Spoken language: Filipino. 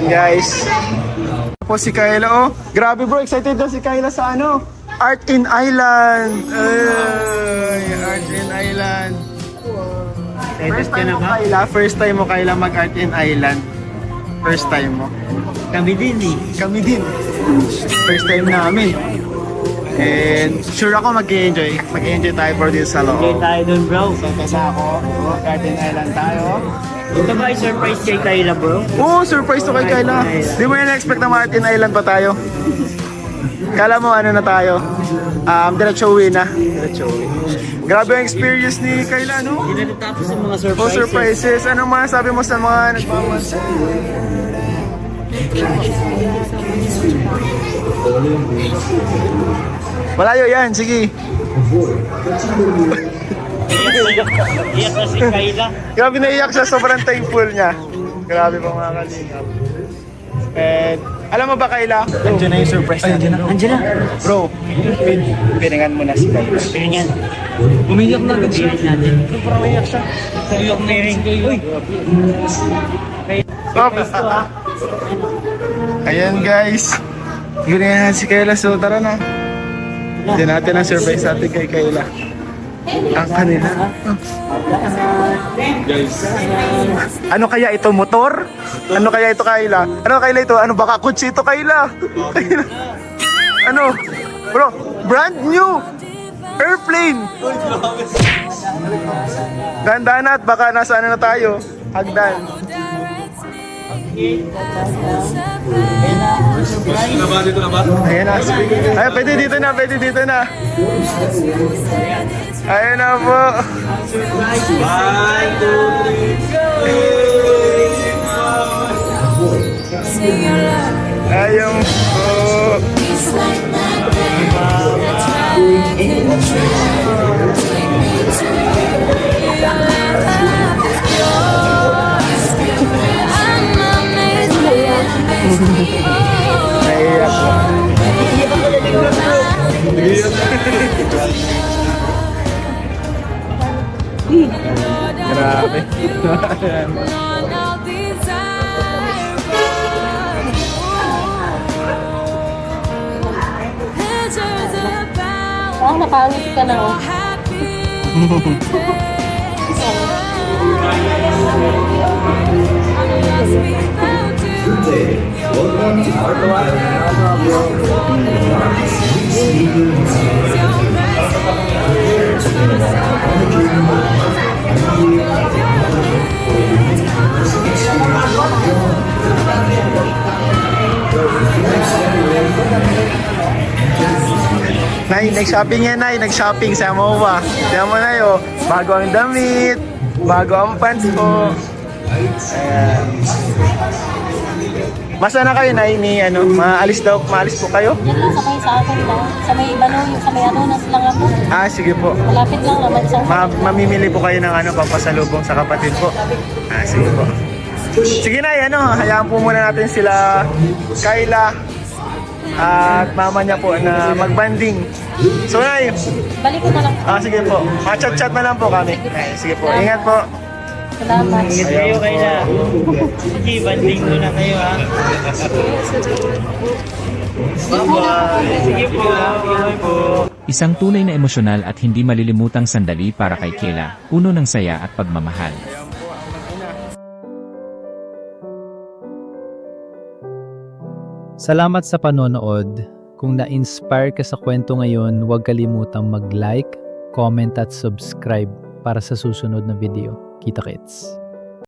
guys. Po si Kayla, oh. Grabe bro, excited daw si Kayla sa ano? Art in Island. Ay, Art in Island. First time mo Kayla, mag-Art in Island. First time mo. Kami din eh. Kami din. First time namin. And sure ako mag-enjoy. Mag-enjoy tayo bro dito sa Enjoy loob. tayo dun bro. So, tasa ako. Art in Island tayo. Ito ba ay surprise kay Kayla bro? Oo, surprise to kay Kayla. Di mo yan expect na Martin Island pa tayo? Kala mo ano na tayo? Diretso uwi na. Grabe ang experience ni Kayla, no? Hindi na natapos ang mga surprises. Oh, surprises. Anong masasabi mo sa mga nagmamansa? Malayo yan, sige. Iyak na si Kayla. Grabe naiyak siya, sobrang thankful niya. Grabe pa mga kalingap. And alam mo ba Kayla? Andiyan na yung surprise natin. Andiyan na. Bro, piningan mo na si Kayla. Piringan. Umiyak na agad siya. Parang umiyak siya. Umiyak na rin. Uy! Stop! Ayan guys. Ganyan si Kayla. So tara na. Diyan natin ang surprise natin kay Kayla. Ang kanila. Ano kaya ito? Motor? Ano kaya ito Kayla? Ano Kayla ito? Ano baka kutsi ito Kayla? Kayla. Ano? Bro, brand new! Airplane! Dahan-dahan na at baka nasa ano na tayo. Hagdan. Dito na ba? Ayan na. Ay, pwede dito na, pwede dito na. Ayan na po. 1, 2, 3, 4. Ayun po. Naiyak po. Grabe. Oh, napangit ka na oh. Nay, nag-shopping yan, Nay. Nag-shopping sa MOA. Tiyan mo na yun. Bago ang damit. Bago ang pants po. Ayan. Masa na kayo, Nay? Ni, ano, maalis po kayo? Yan lang, sakay sa akin lang. Sa may Ibano, yung sa may Anunas lang ako. Ah, sige po. Malapit lang naman sa Mamimili po kayo ng ano, pampasalubong sa kapatid po. Ah, sige po. Sige na, ano, hayaan po muna natin sila Kayla at mama niya po na magbanding. So, Nay, Balik ko na lang. sige po. Chat-chat na lang po kami. Ay, sige po. Ingat po. Salamat. Ingat kayo Kayla. Sige, banding mo na kayo ha. Bye-bye. Sige po. Bye po. Isang tunay na emosyonal at hindi malilimutang sandali para kay Kayla, puno ng saya at pagmamahal. Salamat sa panonood. Kung na-inspire ka sa kwento ngayon, huwag kalimutang mag-like, comment at subscribe para sa susunod na video. Kita-kits!